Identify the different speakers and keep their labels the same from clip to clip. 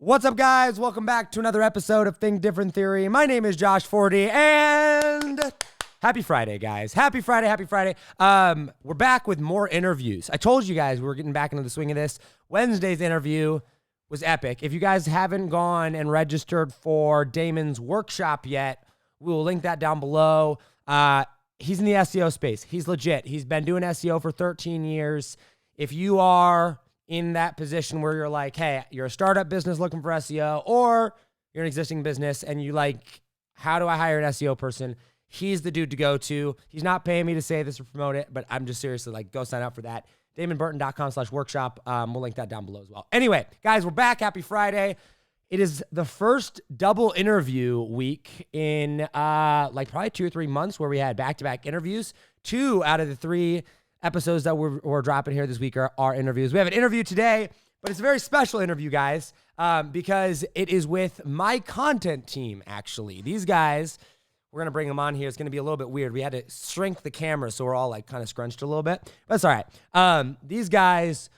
Speaker 1: What's up, guys? Welcome back to another episode of Think Different Theory. My name is Josh Forti, and happy Friday, guys. Happy Friday, happy Friday. We're back with more interviews. I told you guys we were getting back into the swing of this. Wednesday's interview was epic. If you guys haven't gone and registered for Damon's workshop yet, we will link that down below. He's in the SEO space. He's legit. He's been doing SEO for 13 years. If you are in that position where you're like, hey, you're a startup business looking for SEO, or you're an existing business and you like, how do I hire an SEO person? He's the dude to go to. He's not paying me to say this or promote it, but I'm just seriously like, go sign up for that. DamonBurton.com/workshop. We'll link that down below as well. Anyway, guys, we're back. Happy Friday. It is the first double interview week in like probably 2 or 3 months where we had back-to-back interviews. 2 out of the 3 episodes that we're dropping here this week are interviews. We have an interview today, but it's a very special interview, guys, because it is with my content team, actually. These guys, we're going to bring them on here. It's going to be a little bit weird. We had to shrink the camera, so we're all like kind of scrunched a little bit. But it's all right. These guys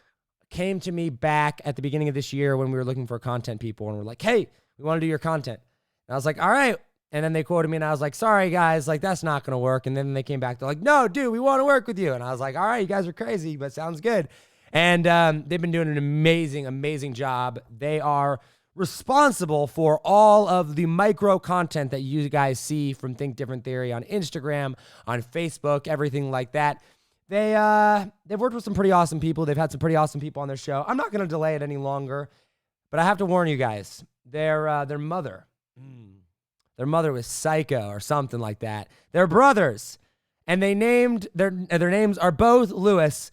Speaker 1: came to me back at the beginning of this year when we were looking for content people, and we're like, hey, we want to do your content. And I was like, all right. And then they quoted me, and I was like, sorry, guys, like, that's not going to work. And then they came back. They're like, no, dude, we want to work with you. And I was like, all right, you guys are crazy, but sounds good. And they've been doing an amazing, amazing job. They are responsible for all of the micro content that you guys see from Think Different Theory on Instagram, on Facebook, everything like that. They've worked with some pretty awesome people. They've had some pretty awesome people on their show. I'm not going to delay it any longer, but I have to warn you guys, their mother, their mother was psycho or something like that. They're brothers, and they named their names are both Lewis.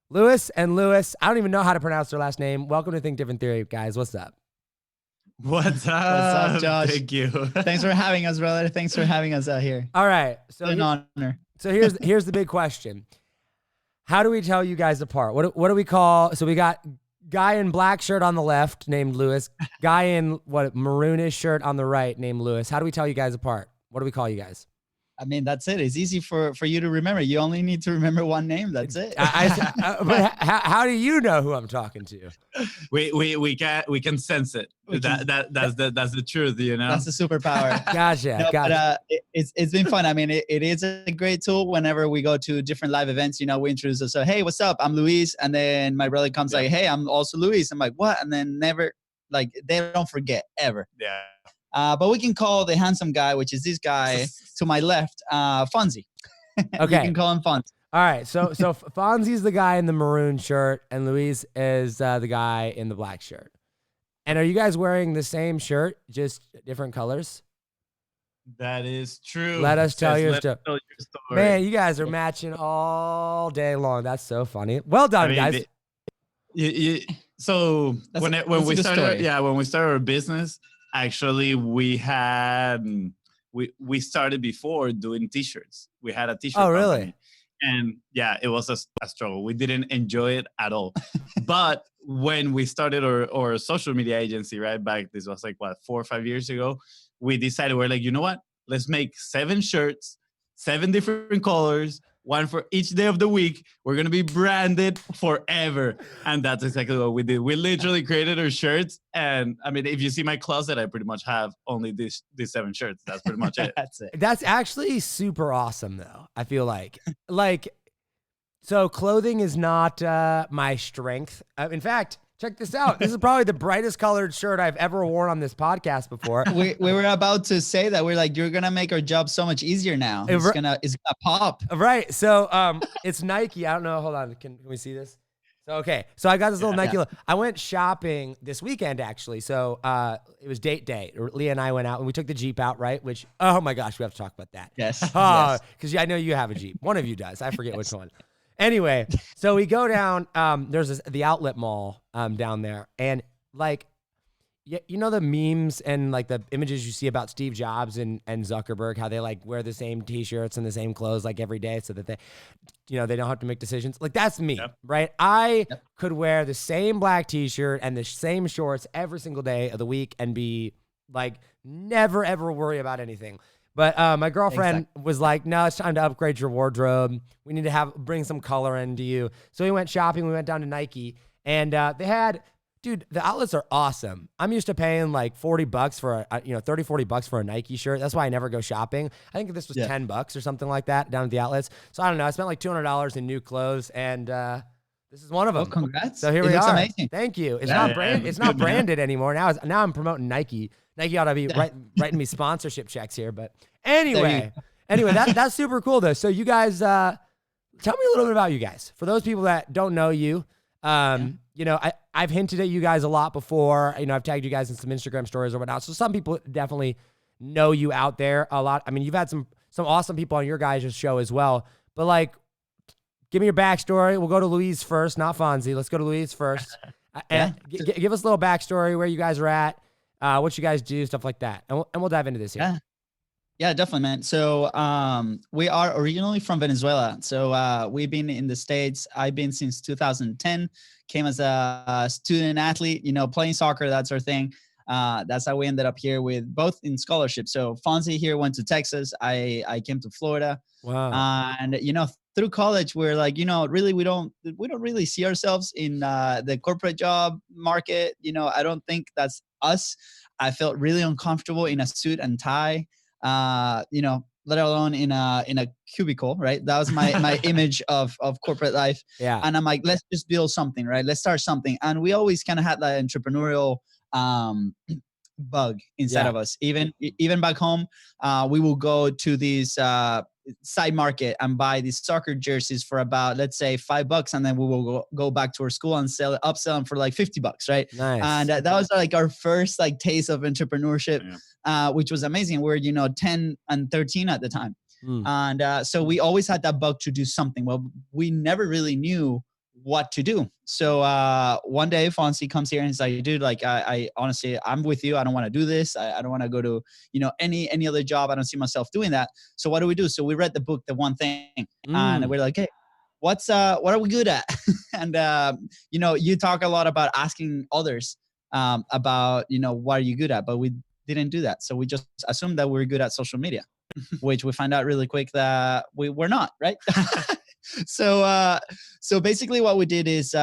Speaker 1: Lewis and Lewis. I don't even know how to pronounce their last name. Welcome to Think Different Theory, guys. What's up?
Speaker 2: What's up?
Speaker 3: What's up, Josh?
Speaker 2: Thank you.
Speaker 3: Thanks for having us, brother. Thanks for having us out here.
Speaker 1: All right. So
Speaker 3: It's an honor.
Speaker 1: So here's the big question. How do we tell you guys apart? What do we call? So we got guy in black shirt on the left named Lewis, guy in maroonish shirt on the right named Lewis. How do we tell you guys apart? What do we call you guys?
Speaker 3: I mean, that's it. It's easy for you to remember. You only need to remember one name. That's it.
Speaker 1: But how do you know who I'm talking to?
Speaker 2: We can sense it. That's the truth, you know.
Speaker 3: That's the superpower.
Speaker 1: Gotcha.
Speaker 3: No,
Speaker 1: Gotcha.
Speaker 3: But it's been fun. I mean, it is a great tool. Whenever we go to different live events, you know, we introduce us. So, hey, what's up? I'm Luis, and then my brother comes like, hey, I'm also Luis. I'm like, what? And then never, like, they don't forget ever.
Speaker 2: Yeah.
Speaker 3: But we can call the handsome guy, which is this guy to my left, Fonzie.
Speaker 1: Okay.
Speaker 3: You can call him Fonzie.
Speaker 1: All right. So Fonzie's the guy in the maroon shirt, and Luis is the guy in the black shirt. And are you guys wearing the same shirt, just different colors?
Speaker 2: That is true.
Speaker 1: Let us tell your
Speaker 2: story.
Speaker 1: Man, you guys are matching all day long. That's so funny. Well done, guys.
Speaker 2: So when we started,
Speaker 3: story.
Speaker 2: when we started our business, actually we started before doing t-shirts. We had a t-shirt.
Speaker 1: Oh, really?
Speaker 2: company. And yeah, it was a struggle. We didn't enjoy it at all. But when we started our social media agency, right back, this was like 4 or 5 years ago, we decided, we're like, you know what? Let's make 7 shirts, 7 different colors, one for each day of the week. We're going to be branded forever. And that's exactly what we did. We literally created our shirts. And I mean, if you see my closet, I pretty much have only these 7 shirts. That's pretty much it.
Speaker 3: That's it.
Speaker 1: That's actually super awesome, though. I feel like so clothing is not my strength. In fact, check this out. This is probably the brightest colored shirt I've ever worn on this podcast before.
Speaker 3: We were about to say that. We're like, you're gonna make our job so much easier now. It's gonna pop.
Speaker 1: Right. So it's Nike. I don't know. Hold on. Can we see this? So okay. So I got this little Nike. I went shopping this weekend actually. So it was date day. Leah and I went out and we took the Jeep out, right? Which, oh my gosh, we have to talk about that.
Speaker 3: Yes.
Speaker 1: Because I know you have a Jeep. One of you does. I forget which one. Anyway, so we go down, there's the outlet mall down there. And like, you know the memes and like the images you see about Steve Jobs and Zuckerberg, how they like wear the same t-shirts and the same clothes like every day so that they, they don't have to make decisions. Like that's me, right? I could wear the same black t-shirt and the same shorts every single day of the week and be like, never ever worry about anything. But my girlfriend was like, no, it's time to upgrade your wardrobe. We need to bring some color into you. So we went shopping. We went down to Nike, and they had dude, the outlets are awesome. I'm used to paying like $40 for a, 30, $40 for a Nike shirt. That's why I never go shopping. I think this was $10 or something like that down at the outlets. So I don't know. I spent like $200 in new clothes, and this is one of them.
Speaker 3: Well, congrats.
Speaker 1: So here
Speaker 3: it
Speaker 1: we
Speaker 3: looks
Speaker 1: are.
Speaker 3: Amazing.
Speaker 1: Thank you. It's not brand. It's not branded anymore. Now I'm promoting Nike. Nike ought to be writing me sponsorship checks here. But anyway, that's super cool though. So you guys, tell me a little bit about you guys. For those people that don't know you, I've hinted at you guys a lot before. I've tagged you guys in some Instagram stories or whatnot. So some people definitely know you out there a lot. I mean, you've had some awesome people on your guys' show as well. But like, give me your backstory. We'll go to Luis first, not Fonzie. Let's go to Luis first. And give us a little backstory, where you guys are at, what you guys do, stuff like that. And we'll dive into this here.
Speaker 3: Yeah, definitely, man. So we are originally from Venezuela. So we've been in the States. I've been since 2010, came as a student athlete, playing soccer, that sort of thing. That's how we ended up here with both in scholarship. So Fonzie here went to Texas. I came to Florida.
Speaker 1: Wow.
Speaker 3: And, through college, we're like, really, we don't really see ourselves in the corporate job market. I don't think that's us. I felt really uncomfortable in a suit and tie. Let alone in a cubicle, right? That was my image of corporate life.
Speaker 1: Yeah.
Speaker 3: And I'm like, let's just build something, right? Let's start something. And we always kind of had that entrepreneurial bug inside of us. Even back home, we will go to these side market and buy these soccer jerseys for about, let's say, $5, and then we will go back to our school and upsell them for like $50, right?
Speaker 1: Nice.
Speaker 3: And that was like our first like taste of entrepreneurship, which was amazing. We were 10 and 13 at the time. And so we always had that bug to do something. Well, we never really knew what to do. So one day Fonzie comes here and he's like, dude, like I honestly, I'm with you. I don't want to do this. I don't want to go to, any other job. I don't see myself doing that. So what do we do? So we read the book, The One Thing, and we're like, hey, what are we good at? And you talk a lot about asking others about, what are you good at? But we didn't do that. So we just assumed that we're good at social media, which we find out really quick that we're not, right? So basically what we did is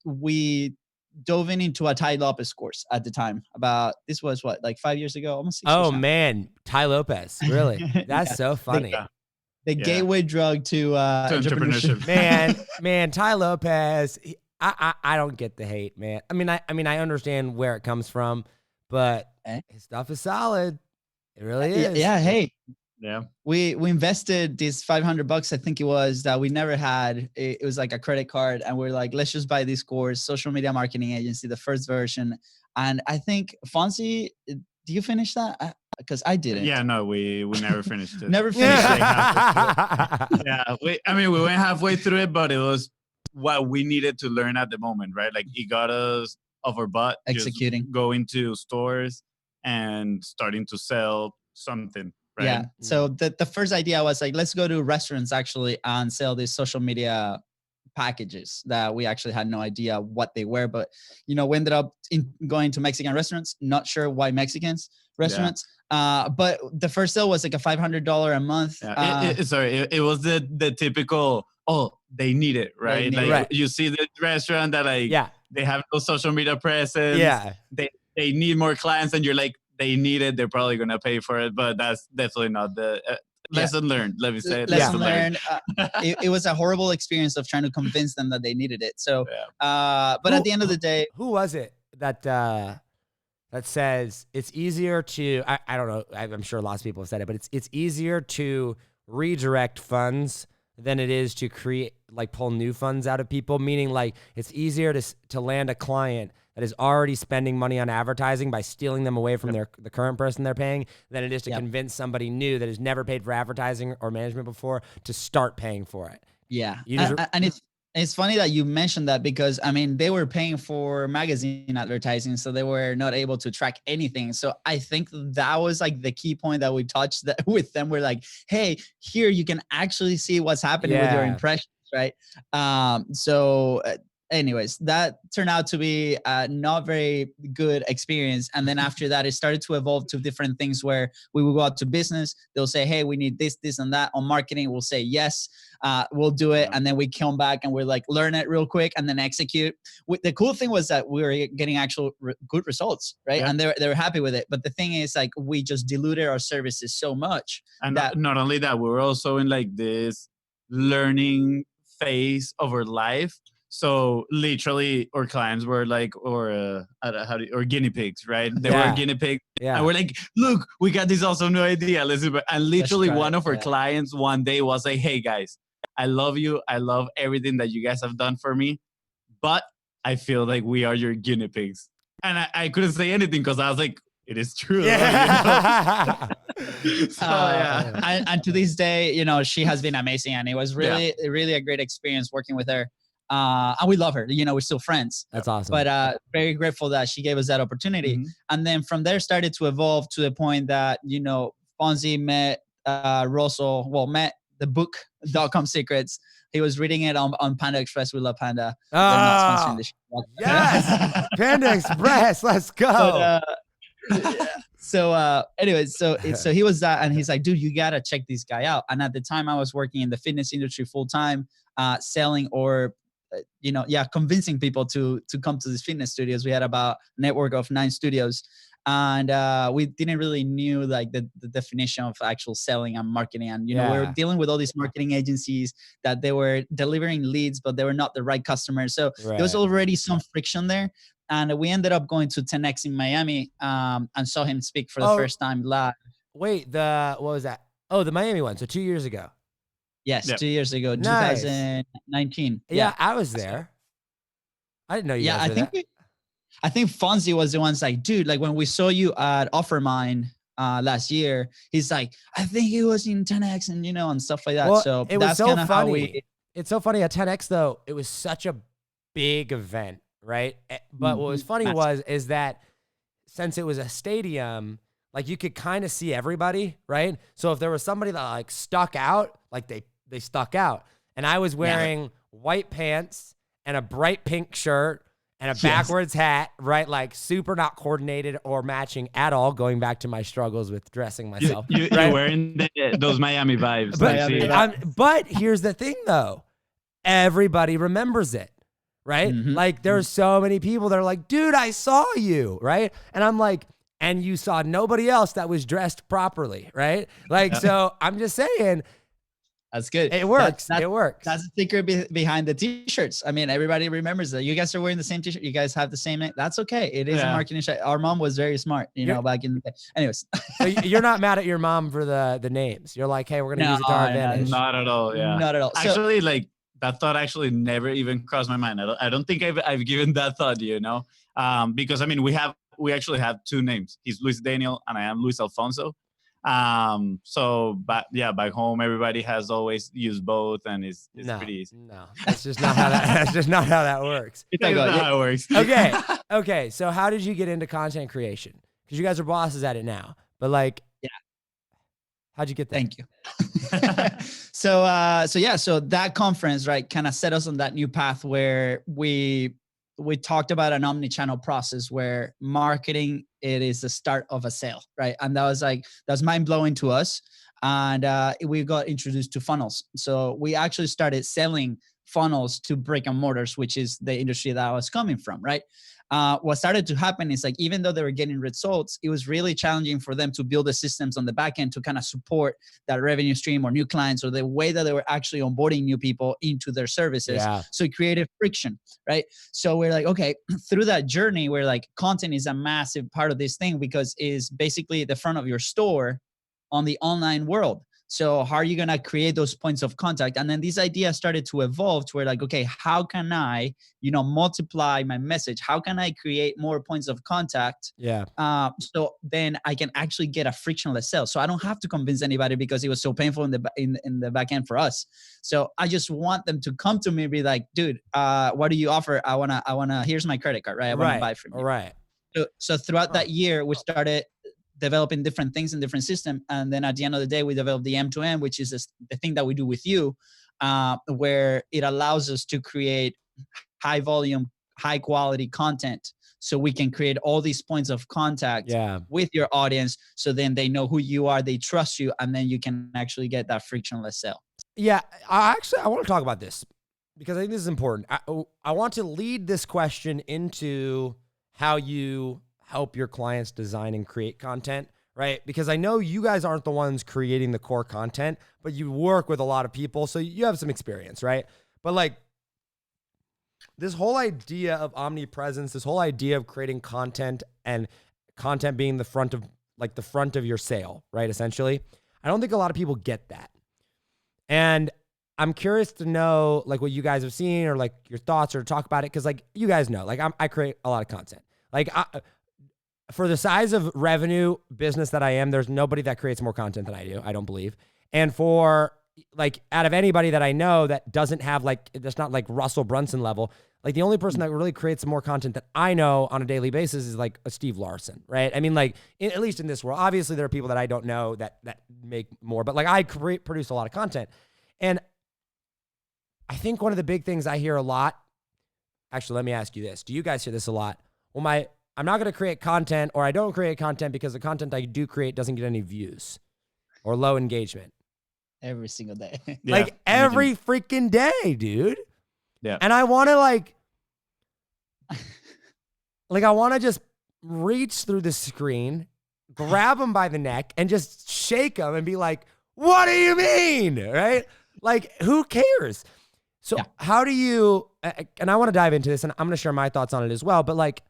Speaker 3: we dove into a Tai Lopez course at the time. This was like 5 years ago, almost 6 years.
Speaker 1: Oh man, Tai Lopez, really? That's so funny.
Speaker 3: The gateway drug to entrepreneurship.
Speaker 1: Man, Tai Lopez. I don't get the hate, man. I mean, I understand where it comes from, but his stuff is solid. It really is.
Speaker 3: Yeah. Hey.
Speaker 2: Yeah.
Speaker 3: We invested this $500, I think it was, that we never had. It was like a credit card, and we're like, let's just buy this course, social media marketing agency, the first version. And I think Fonzie, do you finish that? Because I didn't.
Speaker 2: Yeah, no, we never finished it.
Speaker 3: Never finished it.
Speaker 2: Yeah, we went halfway through it, but it was what we needed to learn at the moment, right? Like it got us off our butt,
Speaker 3: executing,
Speaker 2: going to stores and starting to sell something. Right?
Speaker 3: Yeah. So the first idea was like, let's go to restaurants actually and sell these social media packages that we actually had no idea what they were. But, we ended up going to Mexican restaurants, not sure why Mexicans restaurants. But the first sale was like a $500 a month.
Speaker 2: Yeah. It was the typical, they need it, right? You see the restaurant that they have no social media presence.
Speaker 1: Yeah.
Speaker 2: They need more clients, and you're like, they need it, they're probably going to pay for it, but that's definitely not the lesson learned. Let me say
Speaker 3: lesson learned. It was a horrible experience of trying to convince them that they needed it. So, but at the end of the day,
Speaker 1: who was it that says it's easier to? I don't know. I'm sure lots of people have said it, but it's easier to redirect funds than it is to pull new funds out of people. Meaning, like, it's easier to land a client that is already spending money on advertising by stealing them away from the current person they're paying than it is to convince somebody new that has never paid for advertising or management before to start paying for it.
Speaker 3: Yeah. And it's funny that you mentioned that, because they were paying for magazine advertising, so they were not able to track anything. So I think that was like the key point that we touched with them. We're like, hey, here you can actually see what's happening with your impressions, right? So anyways, that turned out to be not very good experience. And then after that, it started to evolve to different things where we will go out to business. They'll say, hey, we need this, this, and that. On marketing, we'll say, yes, we'll do it. And then we come back and we're like, learn it real quick and then execute. The cool thing was that we were getting actual good results, right? And they were happy with it. But the thing is, like, we just diluted our services so much.
Speaker 2: And
Speaker 3: that
Speaker 2: not only that, we were also in like this learning phase of our life. So literally our clients were like, or guinea pigs, right? They were guinea pigs. And we're like, look, we got this awesome new idea. Let's do it. And literally one of our clients one day was like, hey guys, I love you. I love everything that you guys have done for me. But I feel like we are your guinea pigs. And I couldn't say anything because I was like, it is true.
Speaker 1: Yeah.
Speaker 2: So, yeah.
Speaker 3: And to this day, you know, she has been amazing. And it was really, really a great experience working with her. And we love her, you know, we're still friends.
Speaker 1: That's awesome.
Speaker 3: But very grateful that she gave us that opportunity. And then from there started to evolve to the point that, you know, Fonzie met Russell, met the book, .com Secrets. He was reading it on Panda Express. We love Panda.
Speaker 1: Oh, yes. Panda Express. Let's go.
Speaker 3: But, so anyways, so he was that, and he's like, dude, you gotta check this guy out. And at the time I was working in the fitness industry full time, selling or convincing people to come to these fitness studios. We had about a network of 9 studios, and we didn't really knew like the definition of actual selling and marketing. And we were dealing with all these marketing agencies that they were delivering leads, but they were not the right customers. So there was already some friction there. And we ended up going to 10X in Miami and saw him speak for the first time live.
Speaker 1: Wait, what was that? Oh, the Miami one. So 2 years ago.
Speaker 3: Yes, 2 years ago,
Speaker 1: nice.
Speaker 3: 2019.
Speaker 1: Yeah, I was there. I didn't know you guys were there.
Speaker 3: I think Fonzie was the one's like, dude, like when we saw you at OfferMind last year, he's like, I think he was in 10X and, and stuff like that.
Speaker 1: Well,
Speaker 3: so
Speaker 1: it was
Speaker 3: that's
Speaker 1: so
Speaker 3: funny.
Speaker 1: How it's so funny at 10X though. It was such a big event, right? But what was funny is that since it was a stadium, like you could kind of see everybody, right? So if there was somebody that like stuck out, like they stuck out. And I was wearing white pants and a bright pink shirt and a backwards hat, right? Like super not coordinated or matching at all, going back to my struggles with dressing myself.
Speaker 2: You're wearing those Miami vibes.
Speaker 1: But here's the thing though. Everybody remembers it, right? Like there's so many people that are like, dude, I saw you, right? And I'm like, and you saw nobody else that was dressed properly, right? Like, so I'm just saying,
Speaker 3: that's good.
Speaker 1: It works. It works.
Speaker 3: That's the secret behind the t-shirts. I mean, everybody remembers that. You guys are wearing the same t-shirt. You guys have the same name. That's okay. It is a marketing shot. Our mom was very smart, back in the day. Anyways.
Speaker 1: So you're not mad at your mom for the names. You're like, hey, we're going to use it to our advantage.
Speaker 2: Not at all. Yeah.
Speaker 3: Not at all.
Speaker 2: Actually, like that thought actually never even crossed my mind. I don't think I've given that thought, because I mean, we actually have 2 names. He's Luis Daniel and I am Luis Alfonso. So back home everybody has always used both, and it's pretty easy.
Speaker 1: No, that's just not how that works.
Speaker 2: It's not how it works.
Speaker 1: Okay. So how did you get into content creation? Because you guys are bosses at it now, but like, how'd you get there?
Speaker 3: Thank you. So that conference, right, kind of set us on that new path where we talked about an omni-channel process where marketing, it is the start of a sale, right? And that was mind-blowing to us. And we got introduced to funnels. So we actually started selling funnels to brick and mortars, which is the industry that I was coming from, right? What started to happen is like, even though they were getting results, it was really challenging for them to build the systems on the back end to kind of support that revenue stream or new clients or the way that they were actually onboarding new people into their services. Yeah. So it created friction, right? So we're like, okay, through that journey, we're like, content is a massive part of this thing because it's basically the front of your store on the online world. So how are you going to create those points of contact? And then these ideas started to evolve to where like, okay, how can I, multiply my message? How can I create more points of contact?
Speaker 1: Yeah.
Speaker 3: So then I can actually get a frictionless sale. So I don't have to convince anybody because it was so painful in the back end for us. So I just want them to come to me and be like, dude, what do you offer? I wanna, here's my credit card, right? I want to buy from you.
Speaker 1: Right.
Speaker 3: So throughout that year, we started developing different things in different systems. And then at the end of the day, we developed the M2M, which is the thing that we do with you, where it allows us to create high volume, high quality content, so we can create all these points of contact with your audience, so then they know who you are, they trust you, and then you can actually get that frictionless sale.
Speaker 1: Yeah, I want to talk about this because I think this is important. I want to lead this question into how you help your clients design and create content, right? Because I know you guys aren't the ones creating the core content, but you work with a lot of people, so you have some experience, right? But like, this whole idea of omnipresence, this whole idea of creating content and content being the front of your sale, right? Essentially, I don't think a lot of people get that. And I'm curious to know like what you guys have seen or like your thoughts or talk about it. Cause like you guys know, like I create a lot of content. Like for the size of revenue business that I am, there's nobody that creates more content than I do. I don't believe. And for like out of anybody that I know that doesn't have like, that's not like Russell Brunson level, like the only person that really creates more content that I know on a daily basis is like a Steve Larson, right? I mean, like at least in this world, obviously there are people that I don't know that make more, but like I produce a lot of content. And I think one of the big things I hear a lot, actually, let me ask you this. Do you guys hear this a lot? Well, I'm not going to create content, or I don't create content because the content I do create doesn't get any views or low engagement.
Speaker 3: Every single day.
Speaker 1: Like every freaking day, dude.
Speaker 2: Yeah.
Speaker 1: And I want to like I want to just reach through the screen, grab them by the neck and just shake them and be like, what do you mean? Right? Like, who cares? So how do you, and I want to dive into this and I'm going to share my thoughts on it as well, but like,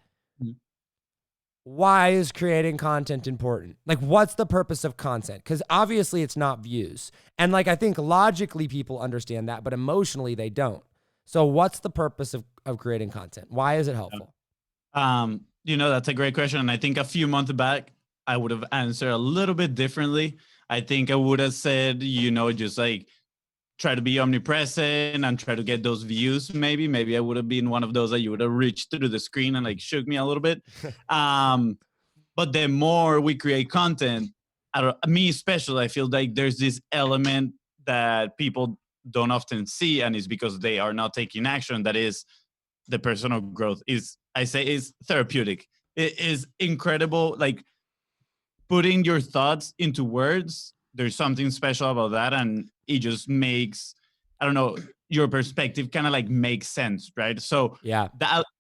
Speaker 1: why is creating content important? Like, what's the purpose of content? Because obviously it's not views. And like, I think logically people understand that, but emotionally they don't. So what's the purpose of creating content? Why is it helpful?
Speaker 2: That's a great question. And I think a few months back, I would have answered a little bit differently. I think I would have said, just like try to be omnipresent and try to get those views. Maybe I would have been one of those that you would have reached through the screen and like shook me a little bit. But the more we create content, me especially, I feel like there's this element that people don't often see, and it's because they are not taking action. That is, the personal growth is therapeutic. It is incredible. Like putting your thoughts into words, there's something special about that, and it just makes, I don't know, your perspective kind of like makes sense, right? So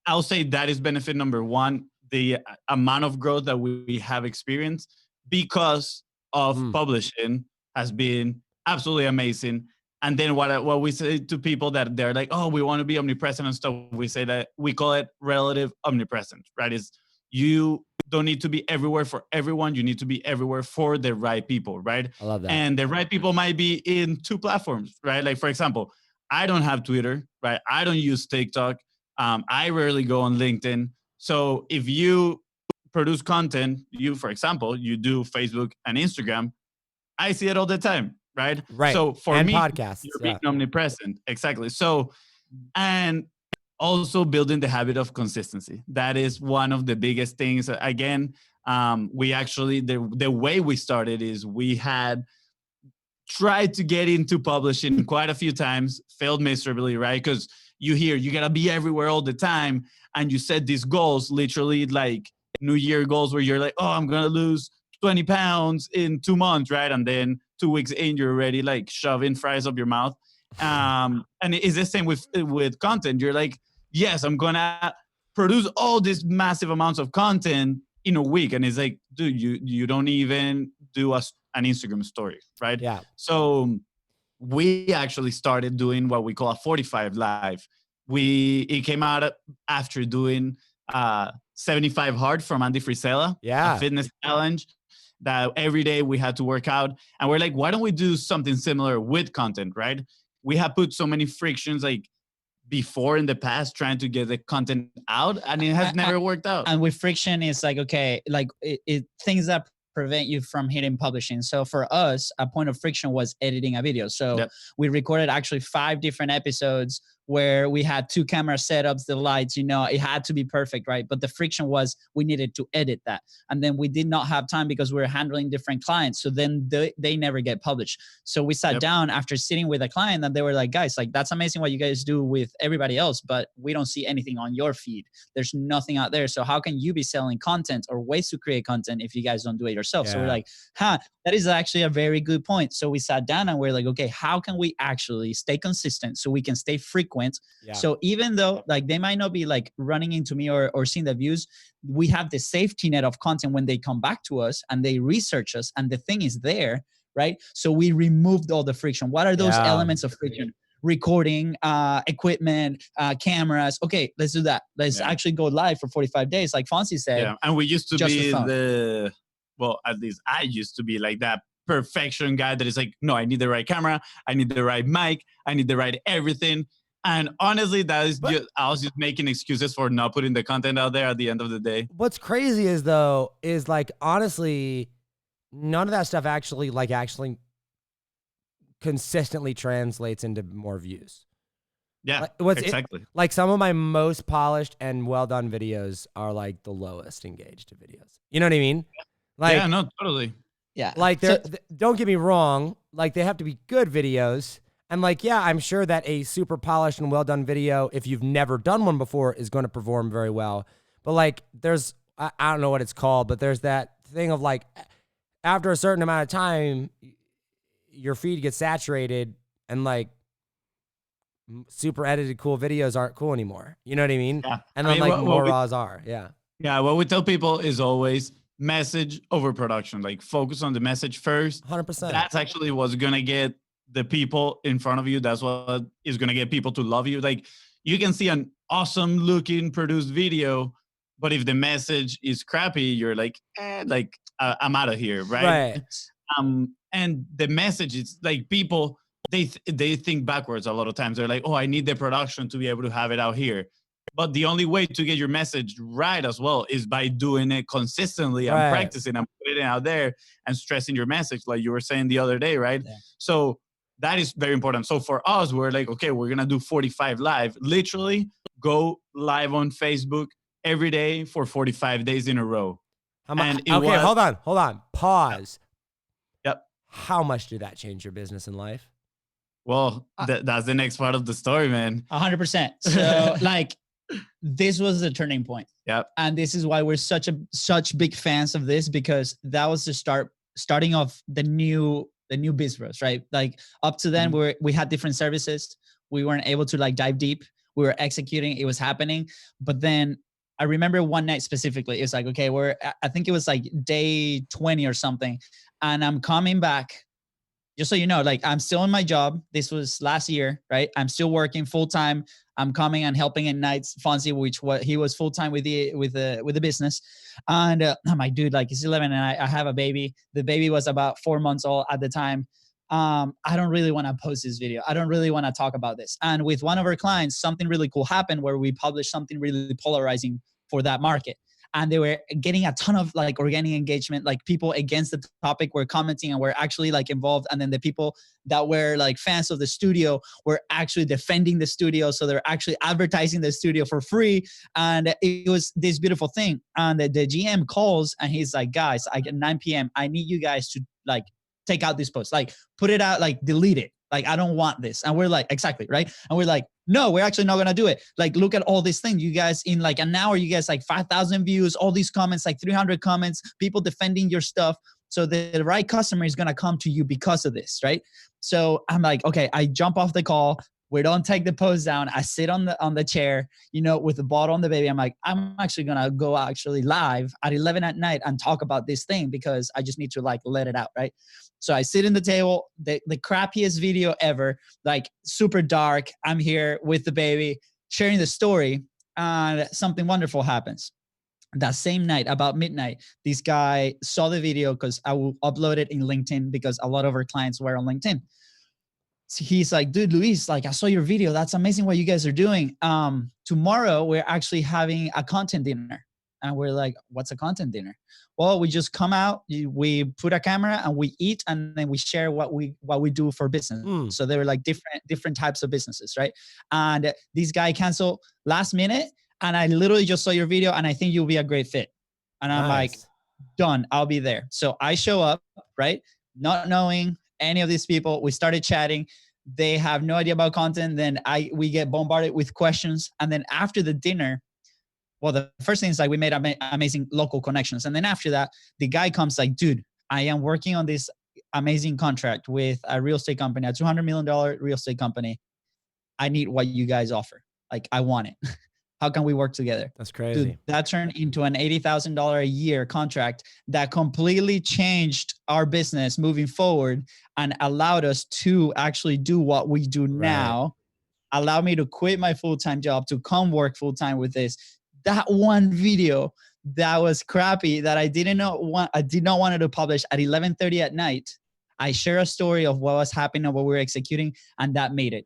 Speaker 2: I'll say that is benefit number one, the amount of growth that we have experienced because of publishing has been absolutely amazing. And then what we say to people that they're like, oh, we want to be omnipresent and stuff, we say that we call it relative omnipresence, right? Is you don't need to be everywhere for everyone. You need to be everywhere for the right people, right?
Speaker 1: I love that.
Speaker 2: And the right people might be in two platforms, right? Like, for example, I don't have Twitter, right? I don't use TikTok. I rarely go on LinkedIn. So if you produce content, for example, you do Facebook and Instagram, I see it all the time. Right. So for me,
Speaker 1: podcasts,
Speaker 2: you're being omnipresent. Exactly. So, and also building the habit of consistency. That is one of the biggest things. Again, we actually, the way we started is we had tried to get into publishing quite a few times, failed miserably, right? Because you gotta be everywhere all the time. And you set these goals, literally like New Year goals, where you're like, oh, I'm going to lose 20 pounds in 2 months, right? And then 2 weeks in, you're already like shoving fries up your mouth. And it's the same with content. You're like, yes, I'm going to produce all these massive amounts of content in a week. And it's like, dude, you don't even do an Instagram story, right?
Speaker 1: Yeah.
Speaker 2: So we actually started doing what we call a 45 live. It came out after doing 75 hard from Andy Frisella, a fitness challenge that every day we had to work out. And we're like, why don't we do something similar with content, right? We have put so many frictions like before in the past trying to get the content out, and it has never worked out.
Speaker 3: And with friction, it's like, okay, like things that prevent you from hitting publishing. So for us, a point of friction was editing a video. So we recorded actually 5 different episodes where we had 2 camera setups, the lights, you know, it had to be perfect, right? But the friction was we needed to edit that. And then we did not have time because we were handling different clients. So then they never get published. So we sat down after sitting with a client and they were like, guys, like that's amazing what you guys do with everybody else, but we don't see anything on your feed. There's nothing out there. So how can you be selling content or ways to create content if you guys don't do it yourself? So we're like, that is actually a very good point. So we sat down and we're like, okay, how can we actually stay consistent so we can stay frequent? So even though like they might not be like running into me or seeing the views, we have the safety net of content when they come back to us and they research us and the thing is there, right? So we removed all the friction. What are those elements of friction? Recording, equipment, cameras. Okay, let's do that. Let's actually go live for 45 days. Like Fonzie said.
Speaker 2: Yeah, and we used to be well, at least I used to be like that perfection guy that is like, no, I need the right camera, I need the right mic, I need the right everything. And honestly, that is I was just making excuses for not putting the content out there at the end of the day.
Speaker 1: What's crazy is though, is like, honestly, none of that stuff actually consistently translates into more views.
Speaker 2: Yeah, exactly.
Speaker 1: Like some of my most polished and well done videos are like the lowest engaged videos. You know what I mean? Like,
Speaker 2: yeah, no, totally.
Speaker 3: Yeah.
Speaker 1: Like don't get me wrong. Like they have to be good videos. And like, yeah, I'm sure that a super polished and well done video, if you've never done one before, is going to perform very well. But like there's, I don't know what it's called, but there's that thing of like, after a certain amount of time, your feed gets saturated and like super edited cool videos aren't cool anymore. You know what I mean?
Speaker 2: Yeah.
Speaker 1: And then more raws are. Yeah.
Speaker 2: Yeah. What we tell people is always message over production. Like focus on the message first.
Speaker 1: 100%.
Speaker 2: That's actually what's going to get the people in front of you. That's what is going to get people to love you. Like you can see an awesome looking produced video, but if the message is crappy, you're like, I'm out of here. Right. And the message is like people, they think backwards a lot of times. They're like, oh, I need the production to be able to have it out here. But the only way to get your message right as well is by doing it consistently and practicing and putting it out there and stressing your message, like you were saying the other day, right? Yeah. So that is very important. So for us, we're like, okay, we're going to do 45 live. Literally go live on Facebook every day for 45 days in a row.
Speaker 1: Hold on. Pause.
Speaker 2: Yep.
Speaker 1: How much did that change your business and life?
Speaker 2: Well, that's the next part of the story, man.
Speaker 3: 100%. So like, this was the turning point.
Speaker 2: Yep.
Speaker 3: And this is why we're such big fans of this, because that was the starting of the new business, right? Like up to then we had different services. We weren't able to like dive deep. We were executing, it was happening. But then I remember one night specifically, it's like, okay, I think it was like day 20 or something. And I'm coming back, just so you know, like I'm still in my job. This was last year, right? I'm still working full time. I'm coming and helping at nights. Fonzie, he was full time with the business, and I'm like, dude, like it's 11, and I have a baby. The baby was about 4 months old at the time. I don't really want to post this video. I don't really want to talk about this. And with one of our clients, something really cool happened where we published something really polarizing for that market. And they were getting a ton of like organic engagement, like people against the topic were commenting and were actually like involved. And then the people that were like fans of the studio were actually defending the studio. So they're actually advertising the studio for free. And it was this beautiful thing. And the GM calls and he's like, guys, at 9 p.m., I need you guys to like take out this post, like put it out, like delete it. Like, I don't want this. And we're like, exactly, right? And we're like, no, we're actually not going to do it. Like, look at all these things. You guys, in like an hour, you guys like 5,000 views, all these comments, like 300 comments, people defending your stuff. So the right customer is going to come to you because of this, right? So I'm like, okay, I jump off the call. We don't take the post down. I sit on the chair, you know, with the bottle on the baby. I'm like, I'm actually going to go actually live at 11 at night and talk about this thing because I just need to like let it out, right? So I sit in the table, the crappiest video ever, like super dark. I'm here with the baby, sharing the story, and something wonderful happens. That same night, about midnight, this guy saw the video because I will upload it in LinkedIn because a lot of our clients were on LinkedIn. So he's like, dude, Luis, like I saw your video. That's amazing what you guys are doing. Tomorrow, we're actually having a content dinner. And we're like, what's a content dinner? Well, we just come out, we put a camera and we eat, and then we share what we do for business. So they were like different types of businesses, right? And this guy canceled last minute, and I literally just saw your video and I think you'll be a great fit. And I'm like, done, I'll be there. So I show up, right? Not knowing any of these people. We started chatting. They have no idea about content. Then we get bombarded with questions. And then after the dinner, well, the first thing is like we made amazing local connections. And then after that, the guy comes like, dude, I am working on this amazing contract with a real estate company, a $200 million real estate company. I need what you guys offer. Like, I want it. How can we work together?
Speaker 1: That's crazy.
Speaker 3: Dude, that turned into an $80,000 a year contract that completely changed our business moving forward and allowed us to actually do what we do now. Allow me to quit my full-time job to come work full-time with this. That one video that was crappy that I did not want to publish at 11:30 at night. I share a story of what was happening and what we were executing, and that made it.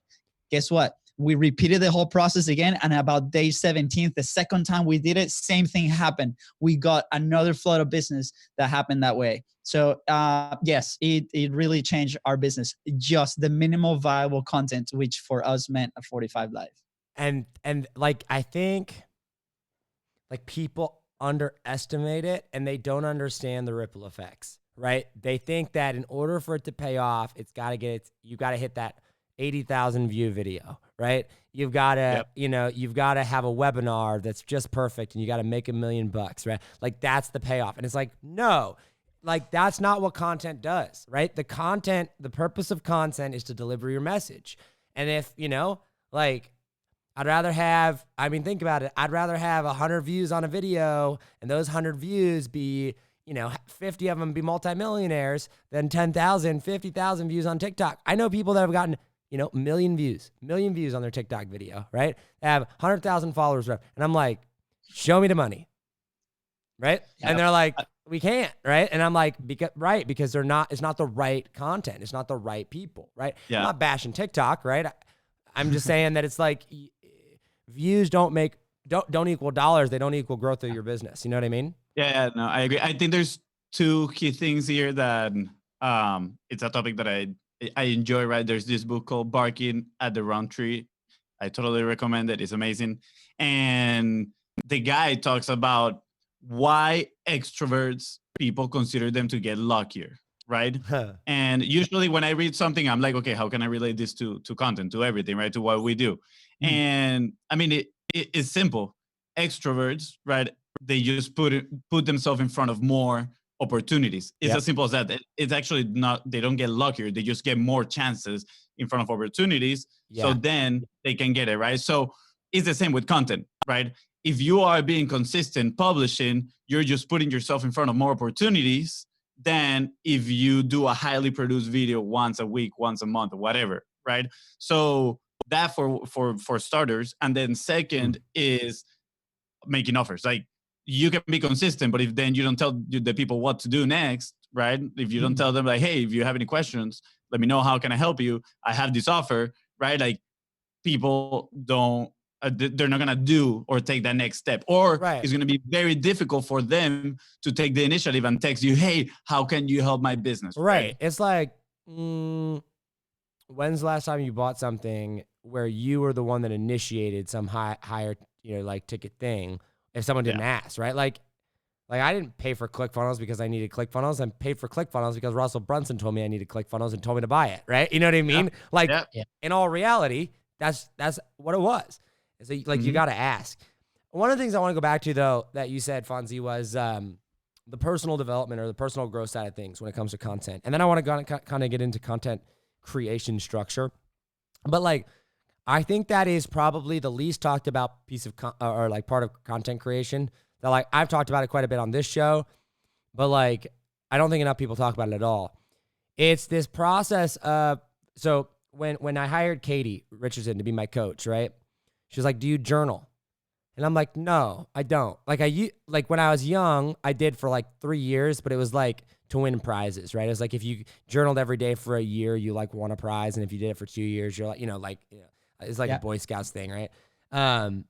Speaker 3: Guess what? We repeated the whole process again, and about day 17th, the second time we did it, same thing happened. We got another flood of business that happened that way. So yes, it really changed our business. Just the minimal viable content, which for us meant a 45 live.
Speaker 1: And like, I think like people underestimate it and they don't understand the ripple effects, right? They think that in order for it to pay off, you got to hit that 80,000 view video, right? You've got to, you've got to have a webinar that's just perfect and you got to make $1 million, right? Like, that's the payoff. And it's like, no, like, that's not what content does, right? The purpose of content is to deliver your message. And if, like, think about it. I'd rather have 100 views on a video and those 100 views be, 50 of them be multimillionaires than 10,000, 50,000 views on TikTok. I know people that have gotten, million views on their TikTok video, right? They have 100,000 followers. And I'm like, show me the money, right? Yep. And they're like, we can't, right? And I'm like, because it's not the right content. It's not the right people, right? Yeah. I'm not bashing TikTok, right? I'm just saying that it's like views don't equal dollars. They don't equal growth of your business. You know what I mean?
Speaker 2: Yeah, no, I agree. I think there's two key things here that it's a topic that I enjoy, right? There's this book called Barking at the Wrong Tree. I totally recommend it. It's amazing. And the guy talks about why extroverts, people consider them to get luckier, right? And usually when I read something, I'm like, okay, how can I relate this to content, to everything, right? To what we do. And I mean, it's simple. Extroverts, right? They just put themselves in front of more opportunities. It's as simple as that. It's actually not, they don't get luckier. They just get more chances in front of opportunities. So then they can get it, right? So it's the same with content, right? If you are being consistent publishing, you're just putting yourself in front of more opportunities than if you do a highly produced video once a week, once a month, or whatever, right? So that for starters. And then second is making offers. Like, you can be consistent, but if then you don't tell the people what to do next, right? If you don't tell them like, hey, if you have any questions, let me know, how can I help you? I have this offer, right? Like, people they're not going to do or take that next step, or it's going to be very difficult for them to take the initiative and text you, hey, how can you help my business?
Speaker 1: Right. It's like, when's the last time you bought something where you were the one that initiated some higher, like ticket thing? If someone didn't ask, right? Like I didn't pay for ClickFunnels because I needed ClickFunnels. I paid for ClickFunnels because Russell Brunson told me I needed ClickFunnels and told me to buy it, right? You know what I mean? Like, in all reality, that's what it was. So, like, you got to ask. One of the things I want to go back to, though, that you said, Fonzie, was the personal development or the personal growth side of things when it comes to content. And then I want to kind of get into content creation structure. But, like, I think that is probably the least talked about piece of or like part of content creation. That, like, I've talked about it quite a bit on this show, but, like, I don't think enough people talk about it at all. It's this process of, so when I hired Katie Richardson to be my coach, right? She was like, do you journal? And I'm like, no, I don't. Like when I was young, I did for like 3 years, but it was like to win prizes, right? It was like, if you journaled every day for a year, you like won a prize. And if you did it for 2 years, you're like, it's like a Boy Scouts thing, right? And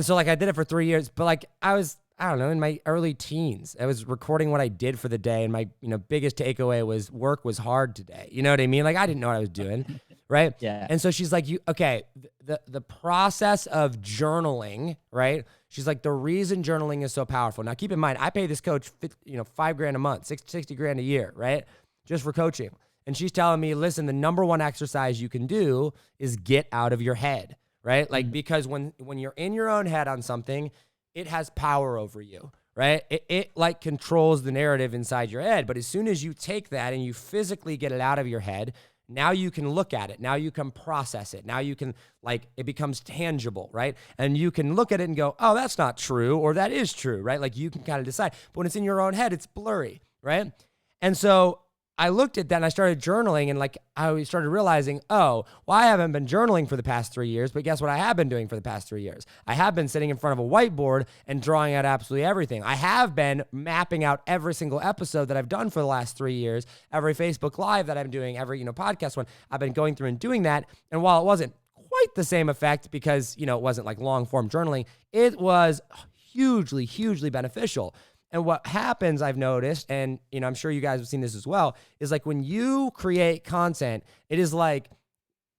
Speaker 1: so, like, I did it for 3 years, but like I was I don't know, in my early teens. I was recording what I did for the day, and my, biggest takeaway was work was hard today. You know what I mean? Like, I didn't know what I was doing, right?
Speaker 3: Yeah.
Speaker 1: And so she's like, the process of journaling, right? She's like, the reason journaling is so powerful. Now, keep in mind, I pay this coach, $5,000 a month, $60,000 a year, right? Just for coaching. And she's telling me, listen, the number one exercise you can do is get out of your head, right? Like, because when you're in your own head on something, it has power over you, right? It like controls the narrative inside your head. But as soon as you take that and you physically get it out of your head, now you can look at it. Now you can process it. Now you can, like, it becomes tangible, right? And you can look at it and go, oh, that's not true, or that is true, right? Like, you can kind of decide. But when it's in your own head, it's blurry, right? And so I looked at that and I started journaling, and like I started realizing, oh, well, I haven't been journaling for the past 3 years, but guess what I have been doing for the past 3 years? I have been sitting in front of a whiteboard and drawing out absolutely everything. I have been mapping out every single episode that I've done for the last 3 years, every Facebook Live that I'm doing, every, podcast one. I've been going through and doing that. And while it wasn't quite the same effect because, it wasn't like long form journaling, it was hugely, hugely beneficial. And what happens, I've noticed, and I'm sure you guys have seen this as well, is like when you create content, it's like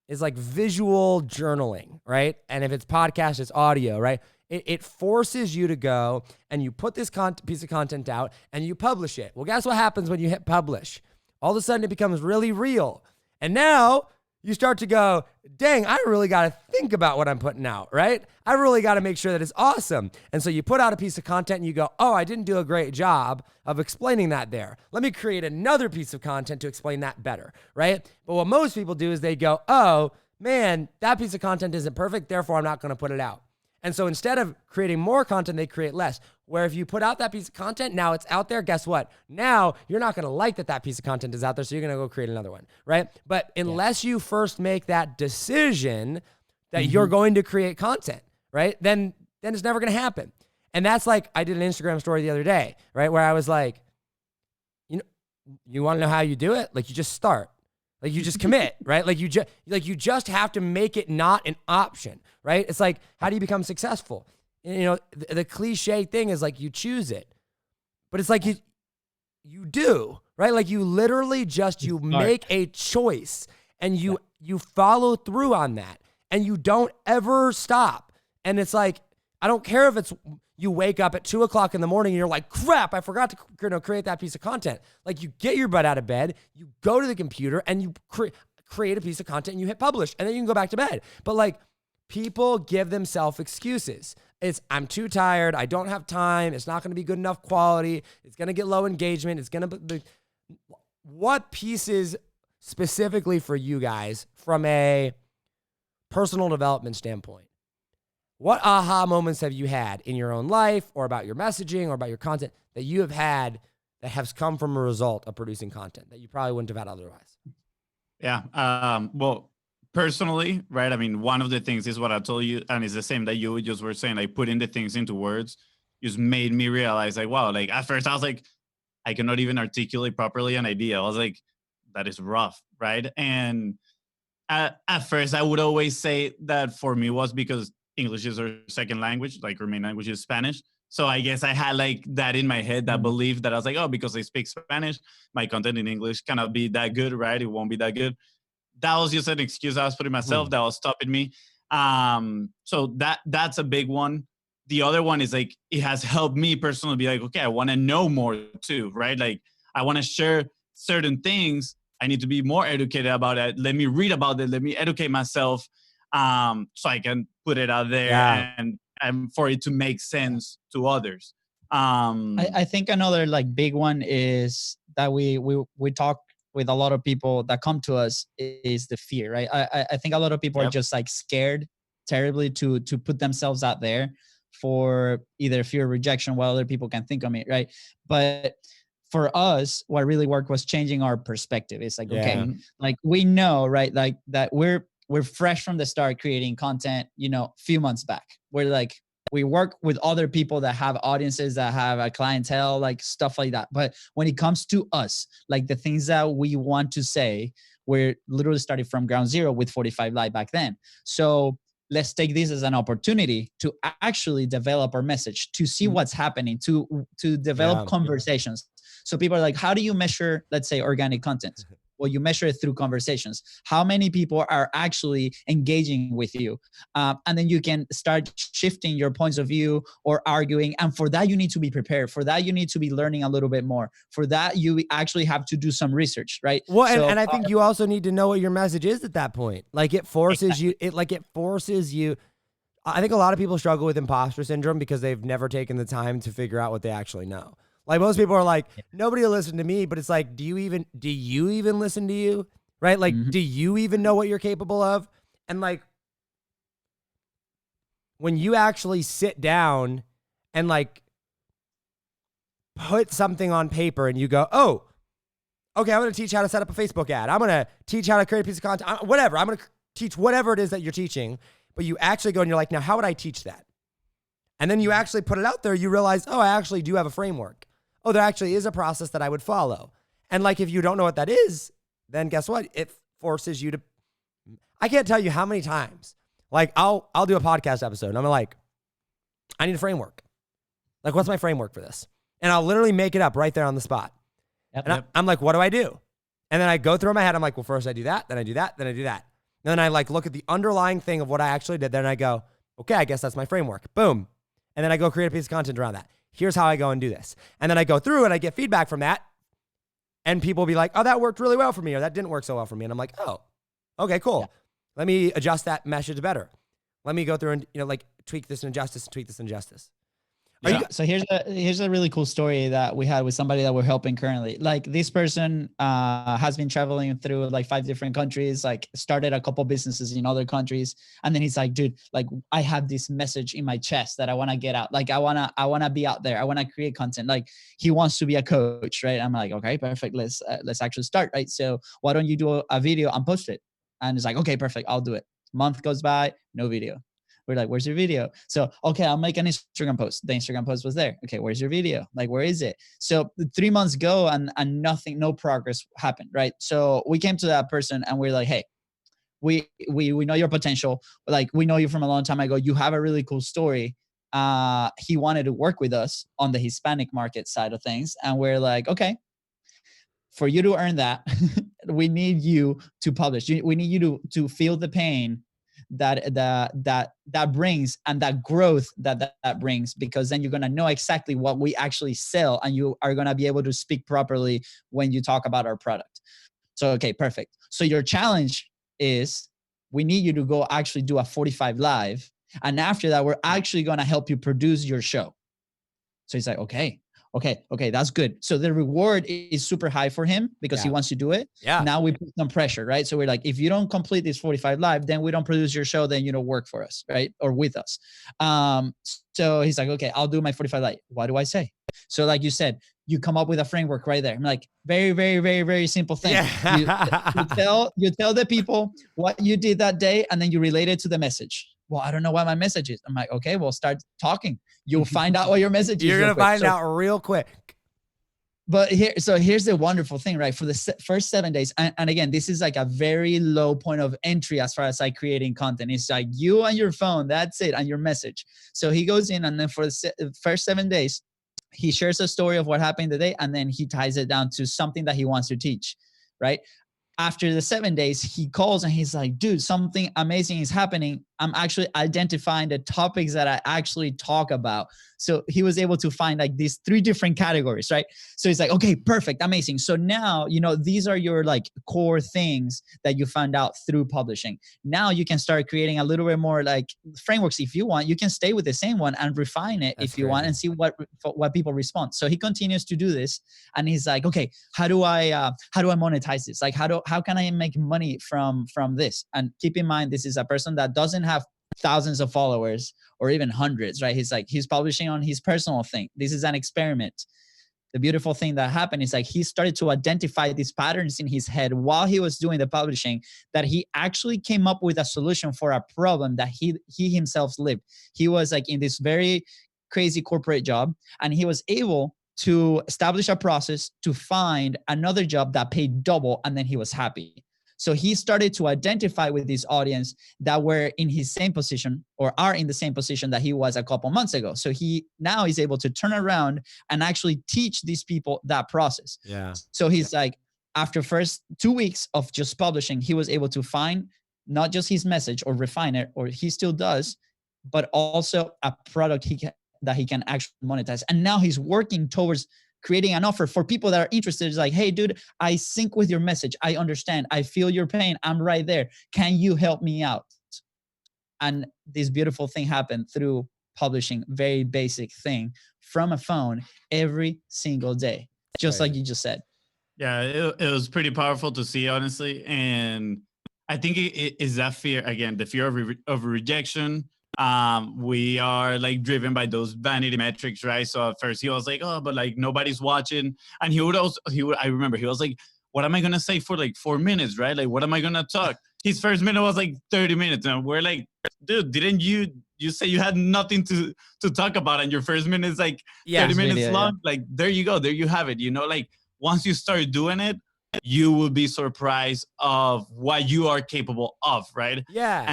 Speaker 1: visual journaling, right? And if it's podcast, it's audio, right? It forces you to go and you put this piece of content out and you publish it. Well, guess what happens when you hit publish? All of a sudden it becomes really real. And now you start to go, dang, I really got to think about what I'm putting out, right? I really got to make sure that it's awesome. And so you put out a piece of content and you go, oh, I didn't do a great job of explaining that there. Let me create another piece of content to explain that better, right? But what most people do is they go, oh, man, that piece of content isn't perfect, therefore I'm not going to put it out. And so instead of creating more content, they create less. Where if you put out that piece of content, now it's out there, guess what? Now you're not going to like that piece of content is out there, so you're going to go create another one, right? But unless you first make that decision that you're going to create content, right? Then it's never going to happen. And that's like, I did an Instagram story the other day, right? Where I was like, you want to know how you do it? Like, you just start. Like, you just commit, right? Like you just have to make it not an option, right? It's like, how do you become successful? The cliche thing is like, you choose it, but it's like you do, right? Like, you literally just, you make a choice and you follow through on that and you don't ever stop. And it's like, I don't care if it's, you wake up at 2:00 in the morning and you're like, crap, I forgot to create that piece of content. Like, you get your butt out of bed, you go to the computer and you create a piece of content and you hit publish and then you can go back to bed. But like, people give themselves excuses. It's, I'm too tired. I don't have time. It's not going to be good enough quality. It's going to get low engagement. It's going to be, what pieces specifically for you guys from a personal development standpoint? What aha moments have you had in your own life or about your messaging or about your content that you have had that has come from a result of producing content that you probably wouldn't have had otherwise?
Speaker 2: Yeah. Well, personally, right? I mean, one of the things is what I told you, and it's the same that you just were saying, like, putting the things into words just made me realize, like, wow, like, at first I was like, I cannot even articulate properly an idea. I was like, that is rough, right? And at first I would always say that for me was because English is our second language, like our main language is Spanish. So I guess I had like that in my head, that belief that I was like, oh, because I speak Spanish, my content in English cannot be that good, right? It won't be that good. That was just an excuse I was putting myself that was stopping me. So that's a big one. The other one is like, it has helped me personally be like, okay, I want to know more too, right? Like, I want to share certain things. I need to be more educated about it. Let me read about it. Let me educate myself. So I can put it out there and for it to make sense to others.
Speaker 3: I think another like big one is that we talk with a lot of people that come to us is the fear, right? I think a lot of people are just like scared terribly to put themselves out there for either fear of rejection, what other people can think of me, right? But for us, what really worked was changing our perspective. It's like, okay, like we know, right? Like that we're fresh from the start creating content, few months back. We're like, we work with other people that have audiences, that have a clientele, like stuff like that. But when it comes to us, like the things that we want to say, we're literally started from ground zero with 45 Live back then. So let's take this as an opportunity to actually develop our message, to see what's happening, to develop conversations. So people are like, how do you measure, let's say, organic content? Well, you measure it through conversations. How many people are actually engaging with you? And then you can start shifting your points of view or arguing. And for that, you need to be prepared. For that, you need to be learning a little bit more. For that, you actually have to do some research, right?
Speaker 1: Well, and I think you also need to know what your message is at that point. Like it forces you, it forces you. I think a lot of people struggle with imposter syndrome because they've never taken the time to figure out what they actually know. Like most people are like, nobody will listen to me, but it's like, do you even listen to you? Right? Like, do you even know what you're capable of? And like, when you actually sit down and like put something on paper and you go, oh, okay, I'm going to teach how to set up a Facebook ad. I'm going to teach how to create a piece of content, whatever. I'm going to teach whatever it is that you're teaching, but you actually go and you're like, now how would I teach that? And then you actually put it out there. You realize, oh, I actually do have a framework. Oh, there actually is a process that I would follow. And like, if you don't know what that is, then guess what? It forces you to, I can't tell you how many times, like I'll do a podcast episode and I'm like, I need a framework. Like, what's my framework for this? And I'll literally make it up right there on the spot. And I'm like, what do I do? And then I go through my head. I'm like, well, first I do that, then I do that, then I do that. And then I like look at the underlying thing of what I actually did. Then I go, okay, I guess that's my framework. Boom. And then I go create a piece of content around that. Here's how I go and do this. And then I go through and I get feedback from that. And people will be like, oh, that worked really well for me, or that didn't work so well for me. And I'm like, oh, okay, cool. Yeah. Let me adjust that message better. Let me go through and, like tweak this and adjust this and tweak this and adjust this.
Speaker 3: So here's a really cool story that we had with somebody that we're helping currently. Like this person has been traveling through like 5 different countries, like started a couple businesses in other countries. And then he's like, dude, like I have this message in my chest that I want to get out. Like I want to be out there. I want to create content. Like he wants to be a coach, right? I'm like, okay, perfect. Let's actually start, right? So why don't you do a video and post it? And it's like, okay, perfect. I'll do it. Month goes by, no video. We're like, where's your video? So, okay, I'll make an Instagram post. The Instagram post was there. Okay, where's your video? Like, where is it? So 3 months go and nothing, no progress happened, right? So we came to that person and we're like, hey, we know your potential. Like, we know you from a long time ago. You have a really cool story. He wanted to work with us on the Hispanic market side of things. And we're like, okay, for you to earn that, we need you to publish. We need you to feel the pain that brings and that growth that brings, because then you're going to know exactly what we actually sell and you are going to be able to speak properly when you talk about our product. So, okay, perfect. So your challenge is we need you to go actually do a 45 live. And after that, we're actually going to help you produce your show. So he's like, okay, that's good. So the reward is super high for him because he wants to do it. Yeah. Now we put some pressure, right? So we're like, if you don't complete this 45 live, then we don't produce your show, then you don't work for us, right? Or with us. So he's like, okay, I'll do my 45 live. What do I say? So like you said, you come up with a framework right there. I'm like, very, very, very, very simple thing. Yeah. You tell the people what you did that day, and then you relate it to the message. Well, I don't know what my message is. I'm like, okay, well, start talking. You'll find out what your message is.
Speaker 1: You're going to find out real quick.
Speaker 3: But here's the wonderful thing, right? For the first 7 days, and again, this is like a very low point of entry as far as like creating content. It's like you and your phone, that's it, and your message. So he goes in, and then for the first 7 days, he shares a story of what happened today, and then he ties it down to something that he wants to teach, right? After the 7 days, he calls and he's like, dude, something amazing is happening. I'm actually identifying the topics that I actually talk about. So he was able to find like these 3 different categories, right? So he's like, okay, perfect, amazing. So now, these are your like core things that you found out through publishing. Now you can start creating a little bit more like frameworks. If you want, you can stay with the same one and refine it if you want and see what people respond. So he continues to do this, and he's like, okay, how do I monetize this? Like, how can I make money from this? And keep in mind, this is a person that doesn't have thousands of followers or even hundreds, right? He's publishing on his personal thing. This is an experiment. The beautiful thing that happened is like he started to identify these patterns in his head while he was doing the publishing, that he actually came up with a solution for a problem that he himself lived. He was like in this very crazy corporate job, and he was able to establish a process to find another job that paid double, and then he was happy. So he started to identify with this audience that were in his same position or are in the same position that he was a couple months ago. So he now is able to turn around and actually teach these people that process.
Speaker 1: Yeah.
Speaker 3: So he's like, after first 2 weeks of just publishing, he was able to find not just his message or refine it, or he still does, but also a product that he can actually monetize. And now he's working towards creating an offer for people that are interested. It's like, hey, dude, I sync with your message. I understand. I feel your pain. I'm right there. Can you help me out? And this beautiful thing happened through publishing very basic thing from a phone every single day, just like you just said.
Speaker 2: Yeah, it was pretty powerful to see, honestly. And I think it is that fear, again, the fear of rejection. We are like driven by those vanity metrics, right? So at first he was like, oh, but like nobody's watching. And I remember he was like, what am I going to say for like 4 minutes, right? Like, what am I going to talk? His first minute was like 30 minutes. And we're like, dude, didn't you say you had nothing to talk about? And your first minute is like 30 minutes
Speaker 3: video,
Speaker 2: long. Like, there you go. There you have it. You know, like, once you start doing it, you will be surprised of what you are capable of, right?
Speaker 1: Yeah.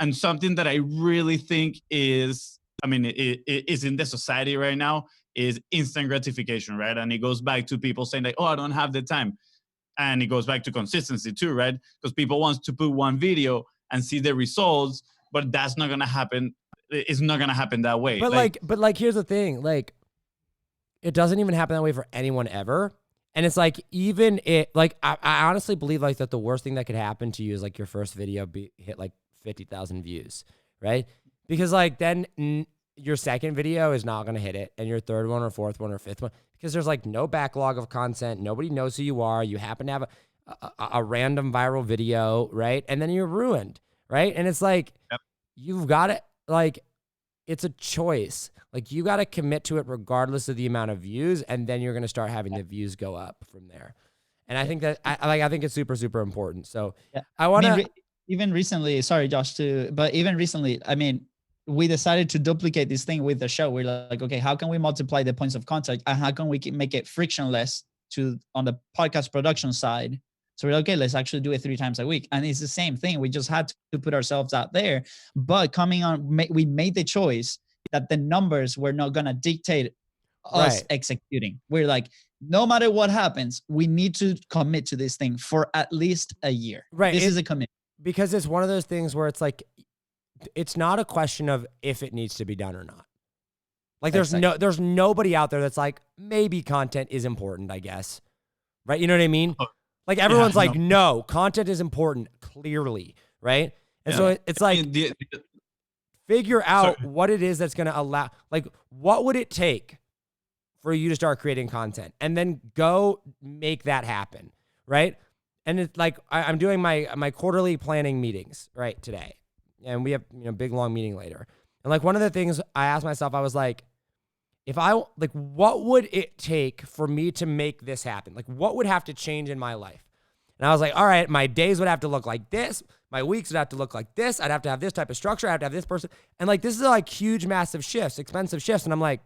Speaker 2: And something that I really think is, I mean, it is in the society right now, is instant gratification, right? And it goes back to people saying like, oh, I don't have the time. And it goes back to consistency too, right? Because people want to put one video and see the results, but that's not going to happen. It's not going to happen that way.
Speaker 1: But here's the thing, like, it doesn't even happen that way for anyone ever. And it's like, even it, like, I honestly believe like that the worst thing that could happen to you is like your first video hit like 50,000 views, right? Because like then your second video is not going to hit it, and your third one or fourth one or fifth one, because there's like no backlog of content. Nobody knows who you are. You happen to have a random viral video, right? And then you're ruined, right? And it's like, you've got to, like, it's a choice. Like, you got to commit to it regardless of the amount of views, and then you're going to start having the views go up from there. And I think that I think it's super, super important. So I want to
Speaker 3: even recently, sorry, Josh, but even recently, I mean, we decided to duplicate this thing with the show. We're like, okay, how can we multiply the points of contact, and how can we make it frictionless on the podcast production side? So we're like, okay, let's actually do it 3 times a week. And it's the same thing. We just had to put ourselves out there, but we made the choice that the numbers were not going to dictate us executing. We're like, no matter what happens, we need to commit to this thing for at least a year.
Speaker 1: Right.
Speaker 3: This is a commitment.
Speaker 1: Because it's one of those things where it's like, it's not a question of if it needs to be done or not. Like, there's nobody out there that's like, maybe content is important, I guess. Right? You know what I mean? Like, everyone's no, content is important, clearly, right? And so it's like, figure out what it is that's going to allow, like, what would it take for you to start creating content? And then go make that happen, right? And it's like, I'm doing my quarterly planning meetings, right, today. And we have, big, long meeting later. And like, one of the things I asked myself, I was like, what would it take for me to make this happen? Like, what would have to change in my life? And I was like, all right, my days would have to look like this. My weeks would have to look like this. I'd have to have this type of structure. I have to have this person. And like, this is like huge, massive shifts, expensive shifts. And I'm like,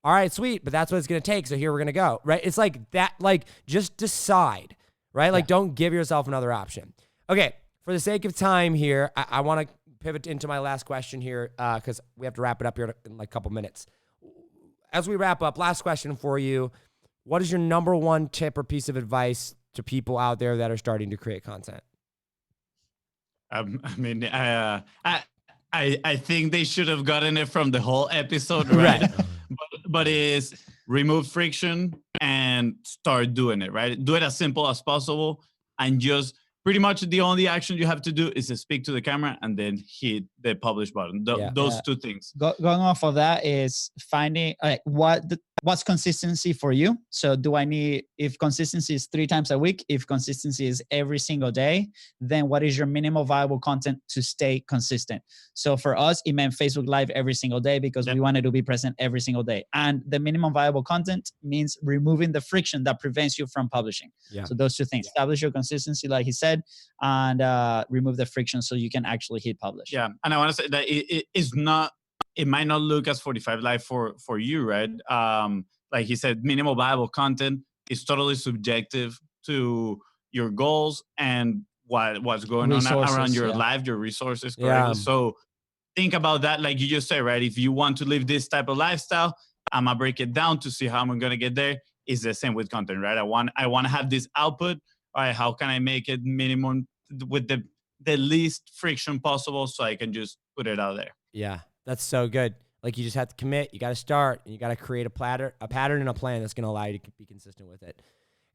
Speaker 1: all right, sweet, but that's what it's going to take. So here we're going to go, right? It's like that, like, just decide, right? Like, don't give yourself another option. Okay, for the sake of time here, I want to pivot into my last question here because we have to wrap it up here in like a couple minutes. As we wrap up, last question for you. What is your number one tip or piece of advice to people out there that are starting to create content?
Speaker 2: I mean, I think they should have gotten it from the whole episode, right? But it's remove friction and start doing it, right? Do it as simple as possible, and just pretty much the only action you have to do is to speak to the camera and then hit the publish button. Those two things.
Speaker 3: Going off of that is finding what's consistency for you. So if consistency is 3 times a week, if consistency is every single day, then what is your minimal viable content to stay consistent? So for us, it meant Facebook Live every single day because we wanted to be present every single day. And the minimum viable content means removing the friction that prevents you from publishing. Yeah. So those two things, establish your consistency, like he said, and remove the friction so you can actually hit publish.
Speaker 2: Yeah. And I want to say that it might not look as 45 Live for you, right? Like he said, minimal viable content is totally subjective to your goals and what's going on around your life, your resources correctly. So think about that, like you just said, right? If you want to live this type of lifestyle, I'm gonna break it down to see how I'm gonna get there. It's the same with content, right? I want to have this output. All right, how can I make it minimum with the least friction possible so I can just put it out there?
Speaker 1: Yeah, that's so good. Like you just have to commit. You got to start, and you got to create a pattern and a plan that's going to allow you to be consistent with it.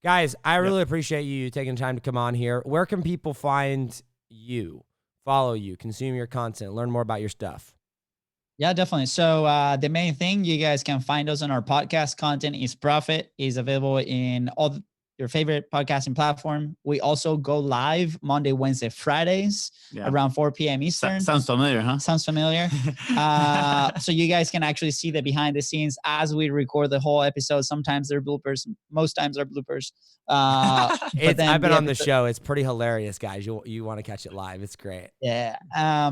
Speaker 1: Guys, I really appreciate you taking time to come on here. Where can people find you, follow you, consume your content, learn more about your stuff?
Speaker 3: Yeah, definitely. So the main thing, you guys can find us on our podcast. Content is Profit, is available in all your favorite podcasting platform. We also go live Monday, Wednesday, Fridays around 4 p.m. Eastern.
Speaker 2: Sounds familiar, huh?
Speaker 3: Sounds familiar. So you guys can actually see the behind the scenes as we record the whole episode. Sometimes they're bloopers. Most times they're bloopers.
Speaker 1: I've been on the show. It's pretty hilarious, guys. You want to catch it live. It's great.
Speaker 3: Yeah.